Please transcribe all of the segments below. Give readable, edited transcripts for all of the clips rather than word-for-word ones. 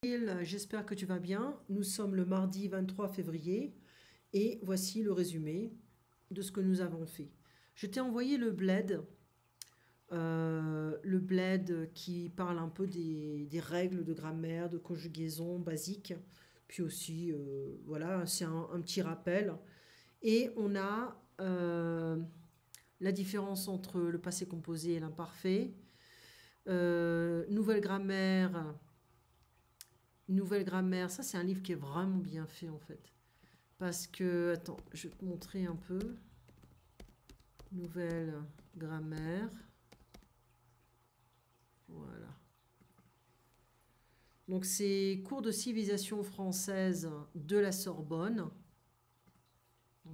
J'espère que tu vas bien. Nous sommes le mardi 23 février et voici le résumé de ce que nous avons fait. Je t'ai envoyé le bled qui parle un peu des règles de grammaire, de conjugaison basique. Puis aussi, voilà, c'est un petit rappel. Et on a la différence entre le passé composé et l'imparfait. Nouvelle grammaire. Nouvelle grammaire, ça c'est un livre qui est vraiment bien fait en fait. Parce que, attends, je vais te montrer un peu. Nouvelle grammaire. Voilà. Donc c'est cours de civilisation française de la Sorbonne.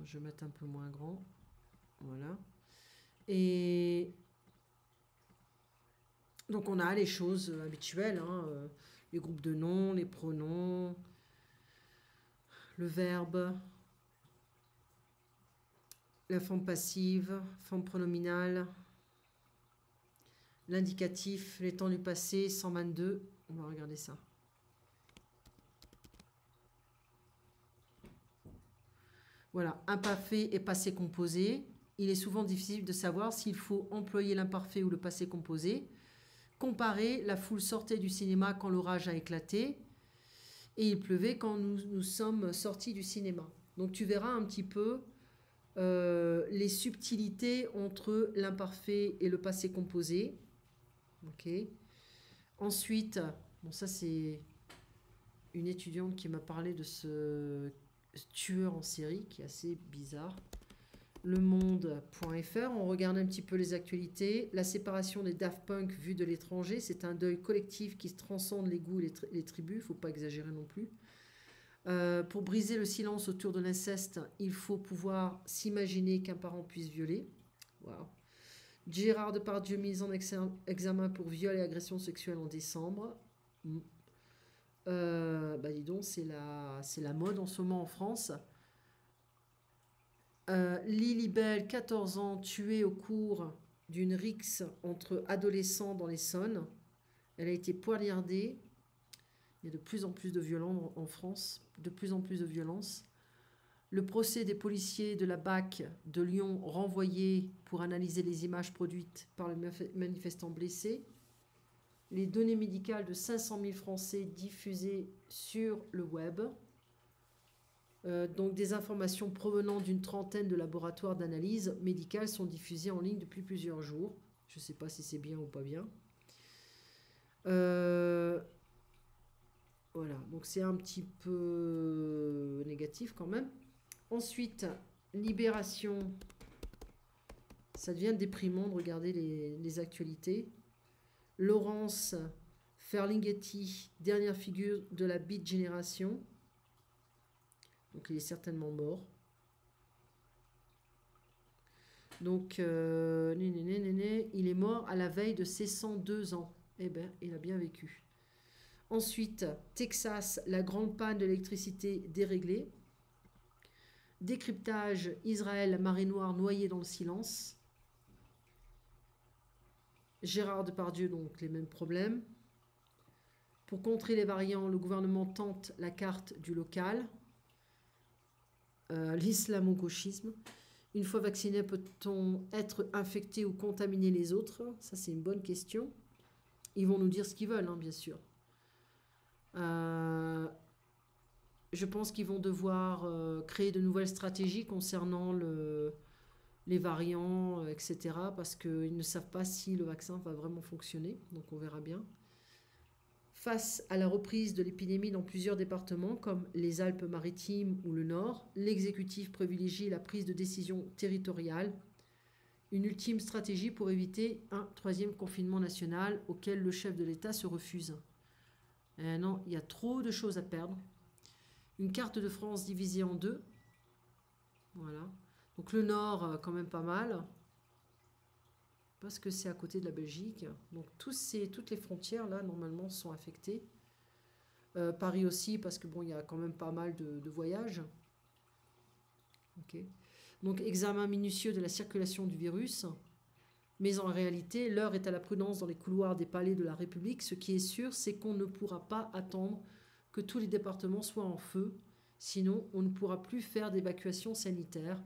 Je vais mettre un peu moins grand. Voilà. Et donc on a les choses habituelles, hein, les groupes de noms, les pronoms, le verbe, la forme passive, forme pronominale, l'indicatif, les temps du passé, 122. On va regarder ça. Voilà, imparfait et passé composé. Il est souvent difficile de savoir s'il faut employer l'imparfait ou le passé composé. Comparer, la foule sortait du cinéma quand l'orage a éclaté et il pleuvait quand nous sommes sortis du cinéma. Donc tu verras un petit peu les subtilités entre l'imparfait et le passé composé. Ok. Ensuite, bon ça c'est une étudiante qui m'a parlé de ce tueur en série qui est assez bizarre. Lemonde.fr, on regarde un petit peu les actualités. La séparation des Daft Punk vue de l'étranger, c'est un deuil collectif qui transcende les goûts et les tribus, il ne faut pas exagérer non plus. Pour briser le silence autour de l'inceste, il faut pouvoir s'imaginer qu'un parent puisse violer. Wow. Gérard Depardieu mis en examen pour viol et agression sexuelle en décembre. Bah dis donc, c'est la mode en ce moment en France. Lilibelle, 14 ans, tuée au cours d'une rixe entre adolescents dans l'Essonne. Elle a été poignardée. Il y a de plus en plus de violences en France, de plus en plus de violences. Le procès des policiers de la BAC de Lyon renvoyé pour analyser les images produites par les manifestants blessés. Les données médicales de 500 000 Français diffusées sur le web. Donc des informations provenant d'une trentaine de laboratoires d'analyse médicale sont diffusées en ligne depuis plusieurs jours. Je ne sais pas si c'est bien ou pas bien. Voilà, donc c'est un petit peu négatif quand même. Ensuite, Libération. Ça devient déprimant de regarder les actualités. Laurence Ferlinghetti, dernière figure de la Beat Génération. Donc il est certainement mort. Donc, il est mort à la veille de ses 102 ans. Eh bien, il a bien vécu. Ensuite, Texas, la grande panne de l'électricité déréglée. Décryptage, Israël, la marée noire noyée dans le silence. Gérard Depardieu, donc les mêmes problèmes. Pour contrer les variants, le gouvernement tente la carte du local. L'islamo-gauchisme. Une fois vacciné, peut-on être infecté ou contaminer les autres? Ça, c'est une bonne question. Ils vont nous dire ce qu'ils veulent, hein, bien sûr. Je pense qu'ils vont devoir créer de nouvelles stratégies concernant les variants, etc. Parce qu'ils ne savent pas si le vaccin va vraiment fonctionner. Donc, on verra bien. Face à la reprise de l'épidémie dans plusieurs départements, comme les Alpes-Maritimes ou le Nord, l'exécutif privilégie la prise de décision territoriale, une ultime stratégie pour éviter un troisième confinement national auquel le chef de l'État se refuse. Non, il y a trop de choses à perdre. Une carte de France divisée en deux. Voilà. Donc le Nord, quand même pas mal. Parce que c'est à côté de la Belgique. Donc toutes les frontières, là, normalement, sont affectées. Paris aussi, parce que bon, il y a quand même pas mal de voyages. Ok. Donc, examen minutieux de la circulation du virus. Mais en réalité, l'heure est à la prudence dans les couloirs des palais de la République. Ce qui est sûr, c'est qu'on ne pourra pas attendre que tous les départements soient en feu. Sinon, on ne pourra plus faire d'évacuation sanitaire,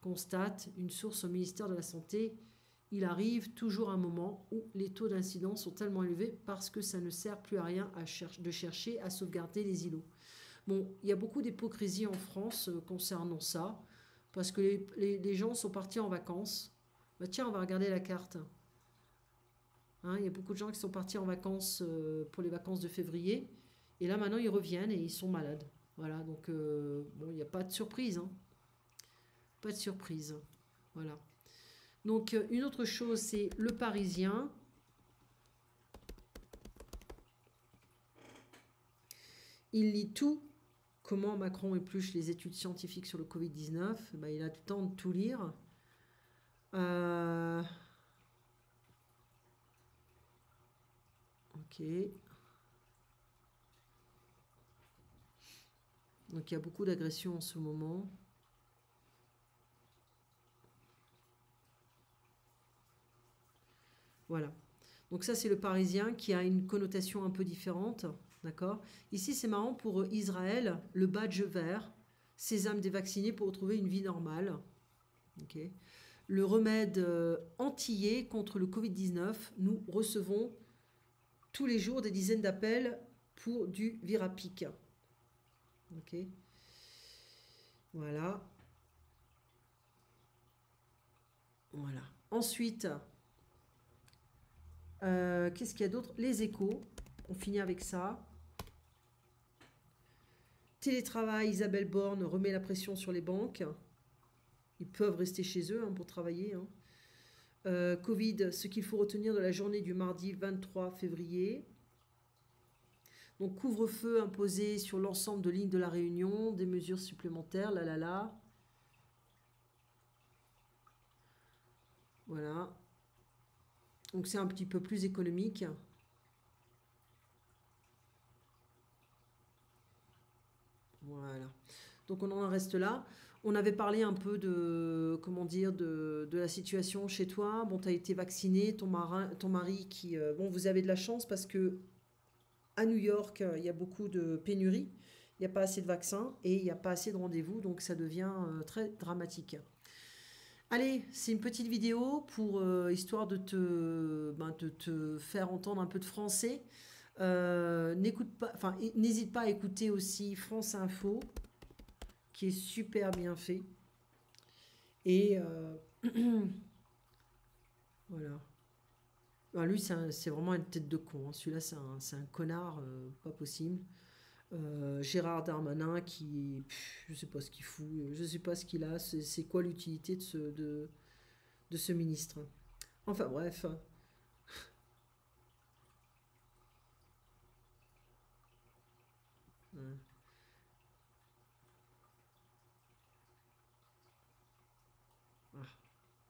constate une source au ministère de la Santé. Il arrive toujours un moment où les taux d'incidence sont tellement élevés parce que ça ne sert plus à rien de chercher à sauvegarder les îlots. Bon, il y a beaucoup d'hypocrisie en France concernant ça, parce que les gens sont partis en vacances. Bah tiens, on va regarder la carte. Hein, il y a beaucoup de gens qui sont partis en vacances pour les vacances de février. Et là, maintenant, ils reviennent et ils sont malades. Voilà, donc bon, il n'y a pas de surprise. Hein. Pas de surprise. Voilà. Donc, une autre chose, c'est le Parisien. Il lit tout. Comment Macron épluche les études scientifiques sur le Covid-19. Ben, il a le temps de tout lire. Ok. Donc il y a beaucoup d'agressions en ce moment. Voilà. Donc ça, c'est le Parisien qui a une connotation un peu différente. D'accord. Ici, c'est marrant pour Israël, le badge vert, sésame des vaccinés pour retrouver une vie normale. Ok. Le remède antillais contre le Covid-19, nous recevons tous les jours des dizaines d'appels pour du Virapic. Ok. Voilà. Voilà. Ensuite, qu'est-ce qu'il y a d'autre? Les Échos. On finit avec ça. Télétravail, Isabelle Borne remet la pression sur les banques. Ils peuvent rester chez eux hein, pour travailler. Hein. Covid, ce qu'il faut retenir de la journée du mardi 23 février. Donc couvre-feu imposé sur l'ensemble de l'île de la Réunion, des mesures supplémentaires, là. Voilà. Donc c'est un petit peu plus économique. Voilà. Donc on en reste là. On avait parlé un peu de, comment dire, de la situation chez toi. Bon, tu as été vacciné, ton mari qui... bon, vous avez de la chance parce que à New York, il y a beaucoup de pénuries. Il n'y a pas assez de vaccins et il n'y a pas assez de rendez-vous. Donc ça devient très dramatique. Allez, c'est une petite vidéo pour histoire de te faire entendre un peu de français. N'hésite pas à écouter aussi France Info, qui est super bien fait. Et voilà. Ben, lui, c'est vraiment une tête de con. Hein. Celui-là, c'est un connard, pas possible. Gérard Darmanin qui, je sais pas ce qu'il fout, je sais pas ce qu'il a, c'est quoi l'utilité de ce ministre. Enfin bref. Ouais. Ah,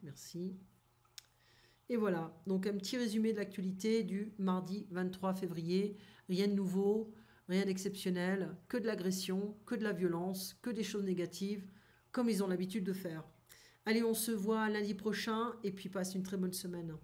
merci. Et voilà, donc un petit résumé de l'actualité du mardi 23 février. Rien de nouveau, rien d'exceptionnel, que de l'agression, que de la violence, que des choses négatives, comme ils ont l'habitude de faire. Allez, on se voit lundi prochain et puis passe une très bonne semaine.